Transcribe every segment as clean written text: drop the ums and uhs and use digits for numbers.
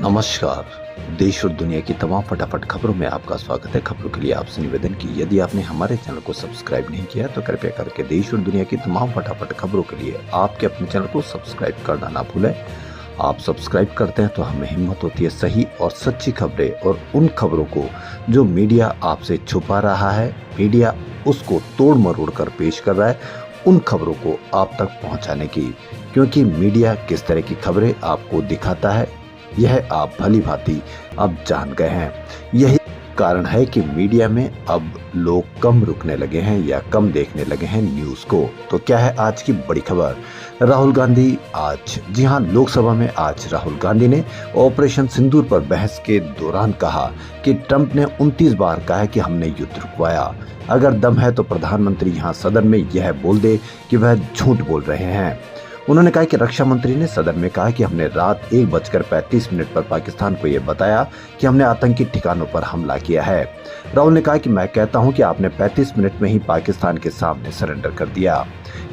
नमस्कार। देश और दुनिया की तमाम फटाफट खबरों में आपका स्वागत है। खबरों के लिए आपसे निवेदन की यदि आपने हमारे चैनल को सब्सक्राइब नहीं किया तो कृपया करके देश और दुनिया की तमाम फटाफट खबरों के लिए आपके अपने चैनल को सब्सक्राइब करना ना भूलें। आप सब्सक्राइब करते हैं तो हमें हिम्मत होती है सही और सच्ची खबरें और उन खबरों को जो मीडिया आपसे छुपा रहा है, मीडिया उसको तोड़ मरोड़ कर पेश कर रहा है, उन खबरों को आप तक पहुंचाने की। क्योंकि मीडिया किस तरह की खबरें आपको दिखाता है यह आप भली भांति अब जान गए हैं। यही कारण है कि मीडिया में अब लोग कम रुकने लगे हैं या कम देखने लगे हैं न्यूज को। तो क्या है आज की बड़ी खबर? राहुल गांधी आज, जी हां, लोकसभा में आज राहुल गांधी ने ऑपरेशन सिंदूर पर बहस के दौरान कहा कि ट्रंप ने 29 बार कहा कि हमने युद्ध रुकवाया। अगर दम है तो प्रधानमंत्री यहां सदन में यह बोल दे कि वह झूठ बोल रहे हैं। उन्होंने कहा कि रक्षा मंत्री ने सदन में कहा कि हमने रात 1:35 पर पाकिस्तान को यह बताया कि हमने आतंकी ठिकानों पर हमला किया है। राहुल ने कहा कि मैं कहता हूं कि आपने 35 मिनट में ही पाकिस्तान के सामने सरेंडर कर दिया।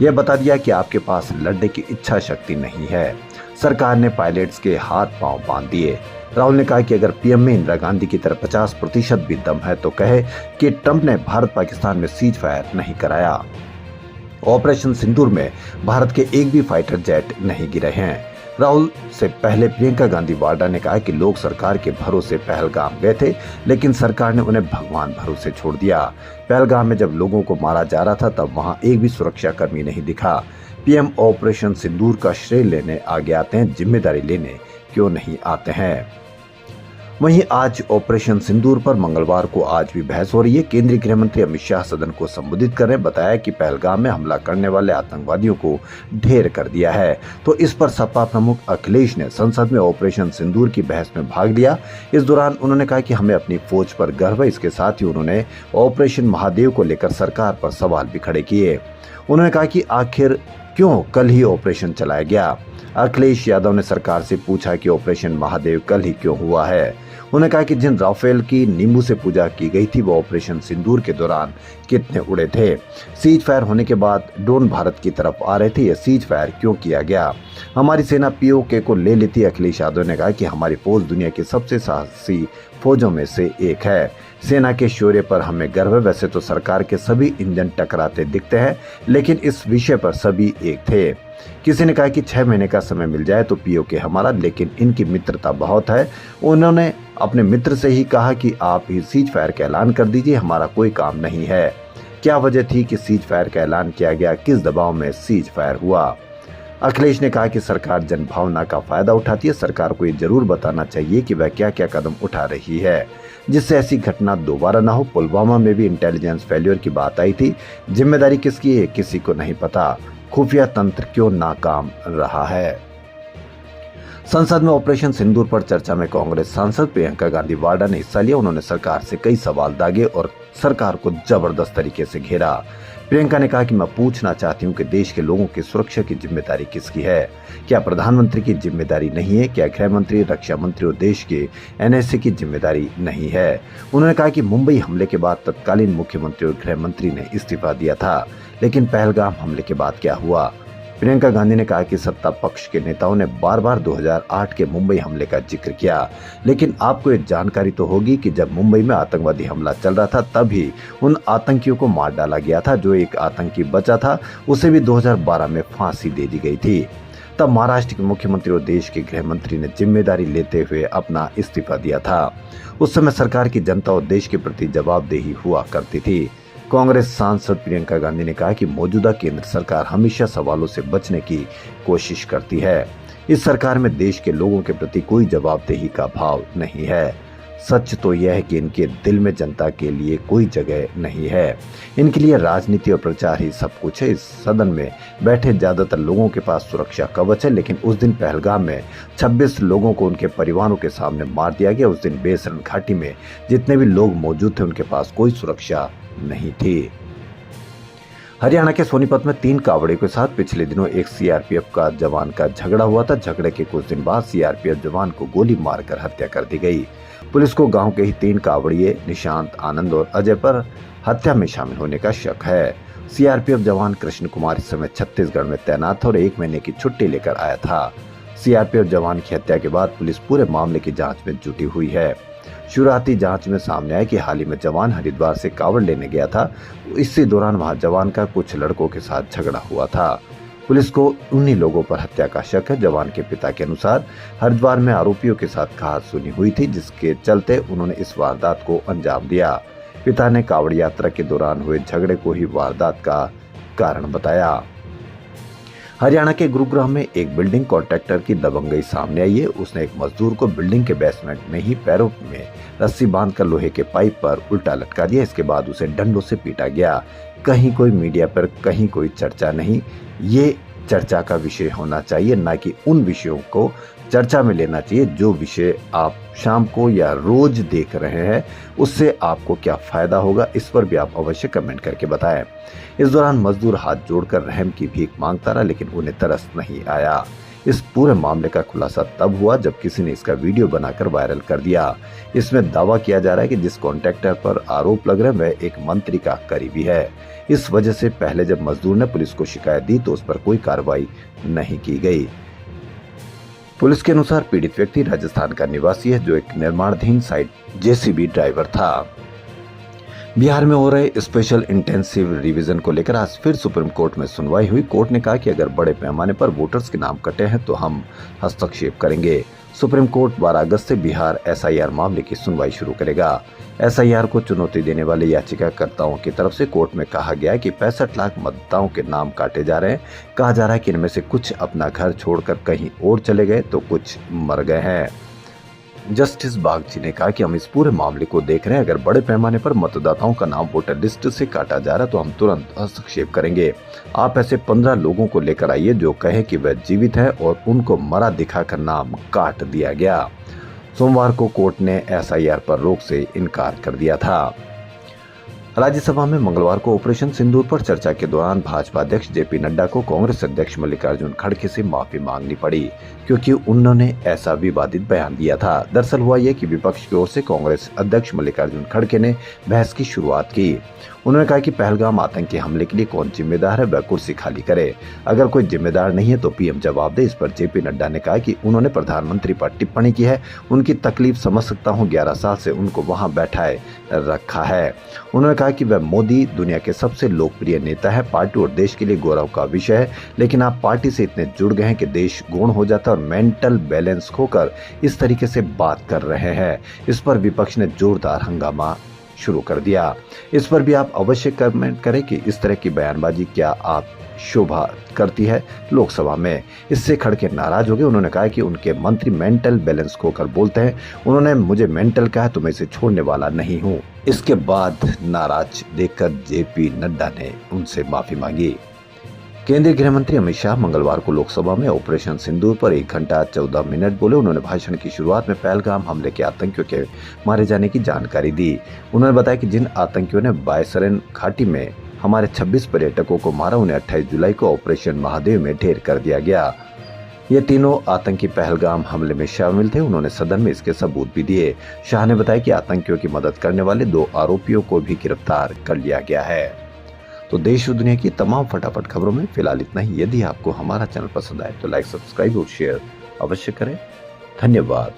यह बता दिया कि आपके पास लड़ने की इच्छा शक्ति नहीं है। सरकार ने पायलट्स के हाथ पांव बांध दिए। राहुल ने कहा कि अगर पीएम में इंदिरा गांधी की तरह 50% भी दम है तो कहे कि ट्रंप ने भारत पाकिस्तान में सीज फायर नहीं कराया। ऑपरेशन सिंदूर में भारत के एक भी फाइटर जेट नहीं गिरे हैं। राहुल से पहले प्रियंका गांधी वाड्रा ने कहा कि लोग सरकार के भरोसे पहलगाम गए थे, लेकिन सरकार ने उन्हें भगवान भरोसे छोड़ दिया। पहलगाम में जब लोगों को मारा जा रहा था तब वहां एक भी सुरक्षा कर्मी नहीं दिखा। पीएम ऑपरेशन सिंदूर का श्रेय लेने आगे आते हैं, जिम्मेदारी लेने क्यों नहीं आते हैं? वहीं आज ऑपरेशन सिंदूर पर मंगलवार को आज भी बहस हो रही है। केंद्रीय गृह मंत्री अमित शाह सदन को संबोधित कर रहे, बताया कि पहलगाम में हमला करने वाले आतंकवादियों को ढेर कर दिया है। तो इस पर सपा प्रमुख अखिलेश ने संसद में ऑपरेशन सिंदूर की बहस में भाग लिया। इस दौरान उन्होंने कहा कि हमें अपनी फौज पर गर्व है। इसके साथ ही उन्होंने ऑपरेशन महादेव को लेकर सरकार पर सवाल भी खड़े किए। उन्होंने कहा कि आखिर क्यों कल ही ऑपरेशन चलाया गया? अखिलेश यादव ने सरकार से पूछा कि ऑपरेशन महादेव कल ही क्यों हुआ है। उन्होंने कहा कि जिन राफेल की नींबू से पूजा की गई थी वो ऑपरेशन सिंदूर के दौरान कितने उड़े थे? सीज फायर होने के बाद ड्रोन भारत की तरफ आ रहे थे, यह सीज फायर क्यों किया गया? हमारी सेना पीओके को ले लेती। अखिलेश यादव ने कहा कि हमारी फौज दुनिया की सबसे साहसी फौजों में से एक है। सेना के शौर्य पर हमें गर्व है। वैसे तो सरकार के सभी इंजन टकराते दिखते हैं, लेकिन इस विषय पर सभी एक थे। किसी ने कहा कि 6 महीने का समय मिल जाए तो पीओके हमारा, लेकिन इनकी मित्रता बहुत है। उन्होंने अपने मित्र से ही कहा कि आप ही सीज फायर का ऐलान कर दीजिए, हमारा कोई काम नहीं है। क्या वजह थी कि सीज फायर का ऐलान किया गया? किस दबाव में सीज फायर हुआ? अखिलेश ने कहा कि सरकार जनभावना का फायदा उठाती है। सरकार को ये जरूर बताना चाहिए कि वह क्या क्या कदम उठा रही है जिससे ऐसी घटना दोबारा ना हो। पुलवामा में भी इंटेलिजेंस फेल्योर की बात आई थी। जिम्मेदारी किसकी है किसी को नहीं पता। खुफिया तंत्र क्यों नाकाम रहा है? संसद में ऑपरेशन सिंदूर पर चर्चा में कांग्रेस सांसद प्रियंका गांधी वाड्रा ने हिस्सा लिया। उन्होंने सरकार से कई सवाल दागे और सरकार को जबरदस्त तरीके से घेरा। प्रियंका ने कहा कि मैं पूछना चाहती हूं कि देश के लोगों की सुरक्षा की जिम्मेदारी किसकी है? क्या प्रधानमंत्री की जिम्मेदारी नहीं है? क्या गृह मंत्री, रक्षा मंत्री और देश के एनएसए की जिम्मेदारी नहीं है? उन्होंने कहा कि मुंबई हमले के बाद तत्कालीन मुख्यमंत्री और गृह मंत्री ने इस्तीफा दिया था, लेकिन पहलगाम हमले के बाद क्या हुआ? प्रियंका गांधी ने कहा कि सत्ता पक्ष के नेताओं ने बार बार 2008 के मुंबई हमले का जिक्र किया, लेकिन आपको ये जानकारी तो होगी कि जब मुंबई में आतंकवादी हमला चल रहा था तभी उन आतंकियों को मार डाला गया था। जो एक आतंकी बचा था उसे भी 2012 में फांसी दे दी गई थी। तब महाराष्ट्र के मुख्यमंत्री और देश के गृह मंत्री ने जिम्मेदारी लेते हुए अपना इस्तीफा दिया था। उस समय सरकार की जनता और देश के प्रति जवाबदेही हुआ करती थी। कांग्रेस सांसद प्रियंका गांधी ने कहा कि मौजूदा केंद्र सरकार हमेशा सवालों से बचने की कोशिश करती है। इस सरकार में देश के लोगों के प्रति कोई जवाबदेही का भाव नहीं है। सच तो यह है कि इनके दिल में जनता के लिए कोई जगह नहीं है। इनके लिए राजनीति और प्रचार ही सब कुछ है। इस सदन में बैठे ज्यादातर लोगों के पास सुरक्षा कवच है, लेकिन उस दिन पहलगाम में 26 लोगों को उनके परिवारों के सामने मार दिया गया। उस दिन बेसरन घाटी में जितने भी लोग मौजूद थे उनके पास कोई सुरक्षा नहीं थी। हरियाणा के सोनीपत में 3 कावड़ियों के साथ पिछले दिनों एक सीआरपीएफ का जवान का झगड़ा हुआ था। झगड़े के कुछ दिन बाद सीआरपीएफ जवान को गोली मारकर हत्या कर दी गई। पुलिस को गांव के ही 3 कावड़िए निशांत, आनंद और अजय पर हत्या में शामिल होने का शक है। सीआरपीएफ जवान कृष्ण कुमार इस समय छत्तीसगढ़ में तैनात था और 1 महीने की छुट्टी लेकर आया था। सीआरपीएफ जवान की हत्या के बाद पुलिस पूरे मामले की जांच में जुटी हुई है। शुरुआती जांच में सामने आया कि हाल ही में जवान हरिद्वार से कांवड़ लेने गया था। इसी दौरान वहां जवान का कुछ लड़कों के साथ झगड़ा हुआ था। पुलिस को उन्हीं लोगों पर हत्या का शक है। जवान के पिता के अनुसार हरिद्वार में आरोपियों के साथ कहासुनी हुई थी, जिसके चलते उन्होंने इस वारदात को अंजाम दिया। पिता ने कांवड़ यात्रा के दौरान हुए झगड़े को ही वारदात का कारण बताया। हरियाणा के गुरुग्राम में एक बिल्डिंग कॉन्ट्रैक्टर की दबंगई सामने आई है। उसने एक मजदूर को बिल्डिंग के बेसमेंट में ही पैरों में रस्सी बांधकर लोहे के पाइप पर उल्टा लटका दिया। इसके बाद उसे डंडों से पीटा गया। कहीं कोई मीडिया पर, कहीं कोई चर्चा नहीं। ये चर्चा का विषय होना चाहिए, ना कि उन विषयों को चर्चा में लेना चाहिए जो विषय आप शाम को या रोज देख रहे हैं। उससे आपको क्या फायदा होगा, इस पर भी आप अवश्य कमेंट करके बताएं। इस दौरान मजदूर हाथ जोड़कर रहम की भीख मांगता रहा, लेकिन उन्हें तरस नहीं आया। इस पूरे मामले का खुलासा तब हुआ जब किसी ने इसका वीडियो बनाकर वायरल कर दिया। इसमें दावा किया जा रहा है कि जिस कॉन्ट्रैक्टर पर आरोप लग रहे हैं वह एक मंत्री का करीबी है। इस वजह से पहले जब मजदूर ने पुलिस को शिकायत दी तो उस पर कोई कार्रवाई नहीं की गई। पुलिस के अनुसार पीड़ित व्यक्ति राजस्थान का निवासी है, जो एक निर्माणाधीन साइट जेसीबी ड्राइवर था। बिहार में हो रहे स्पेशल इंटेंसिव रिवीजन को लेकर आज फिर सुप्रीम कोर्ट में सुनवाई हुई। कोर्ट ने कहा कि अगर बड़े पैमाने पर वोटर्स के नाम कटे हैं तो हम हस्तक्षेप करेंगे। सुप्रीम कोर्ट 12 अगस्त से बिहार एसआईआर मामले की सुनवाई शुरू करेगा। एसआईआर को चुनौती देने वाले याचिकाकर्ताओं की तरफ से कोर्ट में कहा गया है कि 65 लाख मतदाताओं के नाम काटे जा रहे हैं। कहा जा रहा है कि इनमें से कुछ अपना घर छोड़कर कहीं और चले गए तो कुछ मर गए हैं। जस्टिस बागची ने कहा कि हम इस पूरे मामले को देख रहे हैं। अगर बड़े पैमाने पर मतदाताओं का नाम वोटर लिस्ट से काटा जा रहा है तो हम तुरंत हस्तक्षेप करेंगे। आप ऐसे 15 लोगों को लेकर आइए जो कहे कि वह जीवित है और उनको मरा दिखाकर नाम काट दिया गया। सोमवार को कोर्ट ने एसआईआर पर रोक से इनकार कर दिया था। राज्यसभा में मंगलवार को ऑपरेशन सिंदूर पर चर्चा के दौरान भाजपा अध्यक्ष जेपी नड्डा को कांग्रेस अध्यक्ष मल्लिकार्जुन खड़गे से माफी मांगनी पड़ी, क्योंकि उन्होंने ऐसा विवादित बयान दिया था। दरअसल हुआ यह कि विपक्ष की ओर से कांग्रेस अध्यक्ष मल्लिकार्जुन खड़गे ने बहस की शुरुआत की। उन्होंने कहा कि पहलगाम आतंकी हमले के लिए कौन जिम्मेदार है, वह कुर्सी खाली करे। अगर कोई जिम्मेदार नहीं है तो पीएम जवाब दे। इस पर जेपी नड्डा ने कहा कि उन्होंने प्रधानमंत्री पर टिप्पणी की है, उनकी तकलीफ समझ सकता हूं, 11 साल से उनको वहां बैठाए रखा है। उन्होंने कहा कि वह मोदी दुनिया के सबसे लोकप्रिय नेता है, पार्टी और देश के लिए गौरव का विषय है, लेकिन आप पार्टी से इतने जुड़ गए हैं कि देश गौण हो जाता है और मेंटल बैलेंस खोकर इस तरीके से बात कर रहे हैं। इस पर विपक्ष ने जोरदार हंगामा शुरू कर दिया। इस पर भी आप अवश्य कमेंट करें कि इस तरह की बयानबाजी क्या आप शोभा करती है लोकसभा में। इससे खड़गे नाराज हो गए। उन्होंने कहा कि उनके मंत्री मेंटल बैलेंस खोकर बोलते हैं। उन्होंने मुझे मेंटल कहा तो मैं इसे छोड़ने वाला नहीं हूं। इसके बाद नाराज देखकर जेपी नड्डा ने उनसे माफी मांगी। केंद्रीय गृह मंत्री अमित शाह मंगलवार को लोकसभा में ऑपरेशन सिंदूर पर 1 घंटा 14 मिनट बोले। उन्होंने भाषण की शुरुआत में पहलगाम हमले के आतंकियों के मारे जाने की जानकारी दी। उन्होंने बताया कि जिन आतंकियों ने बायसरन घाटी में हमारे 26 पर्यटकों को मारा, उन्हें 28 जुलाई को ऑपरेशन महादेव में ढेर कर दिया गया। ये तीनों आतंकी पहलगाम हमले में शामिल थे। उन्होंने सदन में इसके सबूत भी दिए। शाह ने बताया कि आतंकियों की मदद करने वाले 2 आरोपियों को भी गिरफ्तार कर लिया गया है। तो देश और दुनिया की तमाम फटाफट खबरों में फिलहाल इतना ही। यदि आपको हमारा चैनल पसंद आए तो लाइक, सब्सक्राइब और शेयर अवश्य करें। धन्यवाद।